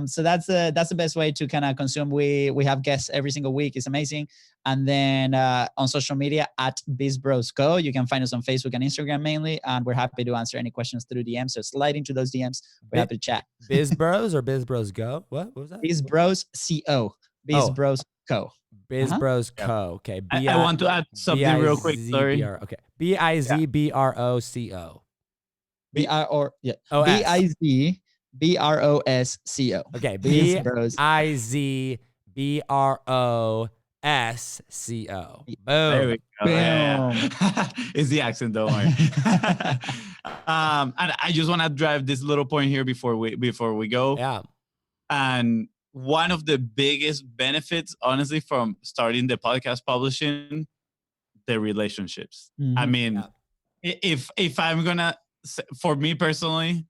Speaker 3: So that's the best way to kind of consume. We have guests every single week. It's amazing. And then on social media at BizBrosGo, you can find us on Facebook and Instagram mainly. And we're happy to answer any questions through DMs. So slide into those DMs. We're happy to chat.
Speaker 1: BizBros or BizBrosGo? What was that?
Speaker 3: BizBrosCo. BizBrosCo.
Speaker 1: BizBrosCo. Okay.
Speaker 2: I want to add something real quick. Sorry.
Speaker 1: Okay. BizBrosCo.
Speaker 3: BizBrosCo.
Speaker 1: Okay. BizBrosCo. Boom.
Speaker 2: There we go. Yeah. It's the accent, don't worry. And I just want to drive this little point here before we go.
Speaker 1: Yeah.
Speaker 2: And one of the biggest benefits, honestly, from starting the podcast publishing, the relationships.
Speaker 3: Mm-hmm.
Speaker 2: I mean, if I'm gonna, for me personally,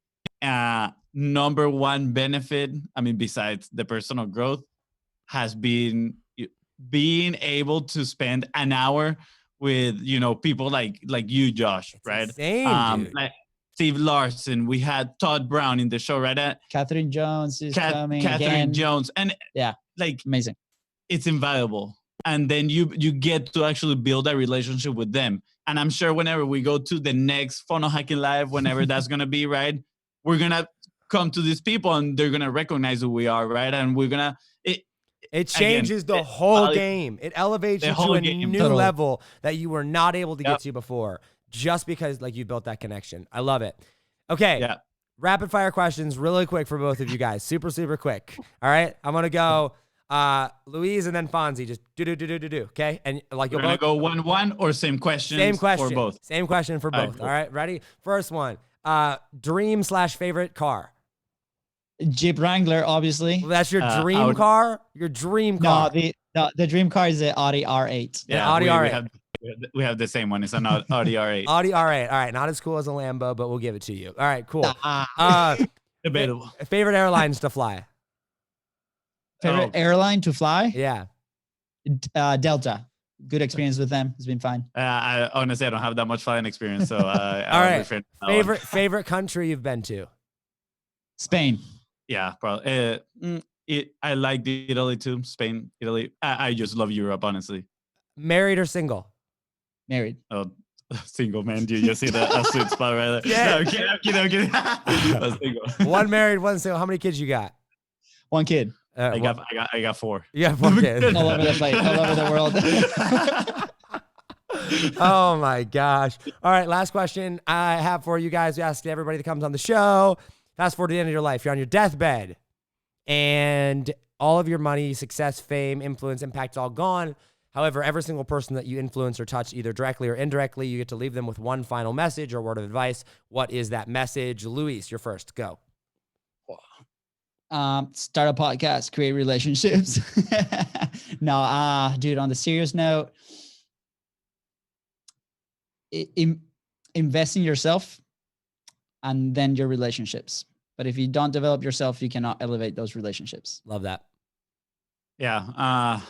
Speaker 2: number one benefit, I mean, besides the personal growth, has been being able to spend an hour with people like you, Josh,
Speaker 1: it's
Speaker 2: right?
Speaker 1: Insane, dude.
Speaker 2: Like Steve Larson, we had Todd Brown in the show, right?
Speaker 3: Catherine Jones is coming.
Speaker 2: Catherine
Speaker 3: again.
Speaker 2: Jones, and like
Speaker 3: amazing.
Speaker 2: It's invaluable. And then you get to actually build a relationship with them. And I'm sure whenever we go to the next Funnel Hacking Live, whenever that's gonna be, right, we're gonna come to these people and they're gonna recognize who we are, right? And we're gonna
Speaker 1: it changes the whole game. It elevates you to a new level that you were not able to get to before, just because like you built that connection. I love it. Okay.
Speaker 2: Yeah.
Speaker 1: Rapid fire questions really quick for both of you guys. Super, super quick. All right. I'm going to go Louise and then Fonzie. Just do. Okay. And like
Speaker 2: you're going to go 1-1 or same question?
Speaker 1: Same question.
Speaker 2: For both.
Speaker 1: Same question for both. All right. Ready? First one. Dream/favorite car.
Speaker 3: Jeep Wrangler, obviously.
Speaker 1: Well, that's your dream car? Your dream car.
Speaker 3: No, the dream car is the Audi R8.
Speaker 1: Yeah, Audi R8.
Speaker 2: We have the same one. It's an Audi R8.
Speaker 1: Audi R8. All right. Not as cool as a Lambo, but we'll give it to you. All right, cool.
Speaker 2: Debatable.
Speaker 1: Favorite airlines to fly?
Speaker 3: Favorite airline to fly?
Speaker 1: Yeah.
Speaker 3: Delta. Good experience with them. It's been fine.
Speaker 2: I honestly, I don't have that much flying experience. So
Speaker 1: all right. Favorite country you've been to?
Speaker 3: Spain.
Speaker 2: Yeah, probably. I like Italy too. Spain, Italy. I just love Europe, honestly.
Speaker 1: Married or single?
Speaker 3: Married.
Speaker 2: Oh, single, man. Do you just see a sweet spot right there?
Speaker 1: Yeah.
Speaker 2: No, I'm kidding. Single.
Speaker 1: One married, one single. How many kids you got?
Speaker 3: One kid.
Speaker 2: I got 4.
Speaker 1: You got 4 kids.
Speaker 3: All over the place, all over the world.
Speaker 1: Oh my gosh. All right, last question I have for you guys. We ask everybody that comes on the show. Fast forward to the end of your life. You're on your deathbed and all of your money, success, fame, influence, impact is all gone. However, every single person that you influence or touch, either directly or indirectly, you get to leave them with one final message or word of advice. What is that message? Luis, you're first. Go.
Speaker 3: Start a podcast, create relationships. No, dude, on the serious note, invest in yourself and then your relationships. But if you don't develop yourself, you cannot elevate those relationships.
Speaker 1: Love that.
Speaker 2: Yeah. I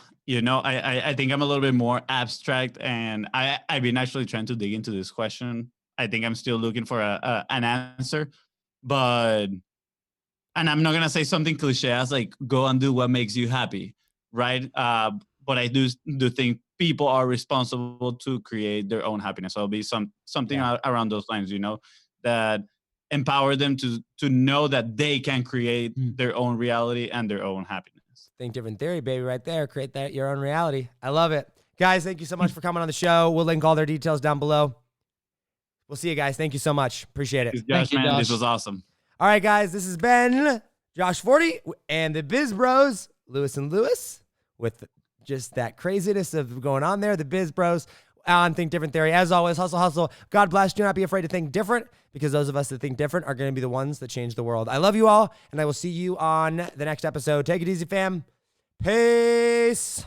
Speaker 2: think I'm a little bit more abstract, and I've been actually trying to dig into this question. I think I'm still looking for an answer, and I'm not going to say something cliche as like, go and do what makes you happy. Right. But I do think people are responsible to create their own happiness. So it'll be something around those lines, that empower them to know that they can create their own reality and their own happiness.
Speaker 1: Think Different Theory, baby, right there. Create that your own reality. I love it. Guys, thank you so much for coming on the show. We'll link all their details down below. We'll see you guys. Thank you so much. Appreciate it.
Speaker 2: Josh, man, this was awesome.
Speaker 1: All right, guys, this has been Josh Forti and the Biz Bros, Lewis and Lewis, with just that craziness of going on there. The Biz Bros on Think Different Theory. As always, hustle, hustle. God bless. Do not be afraid to think different, because those of us that think different are going to be the ones that change the world. I love you all, and I will see you on the next episode. Take it easy, fam. Peace.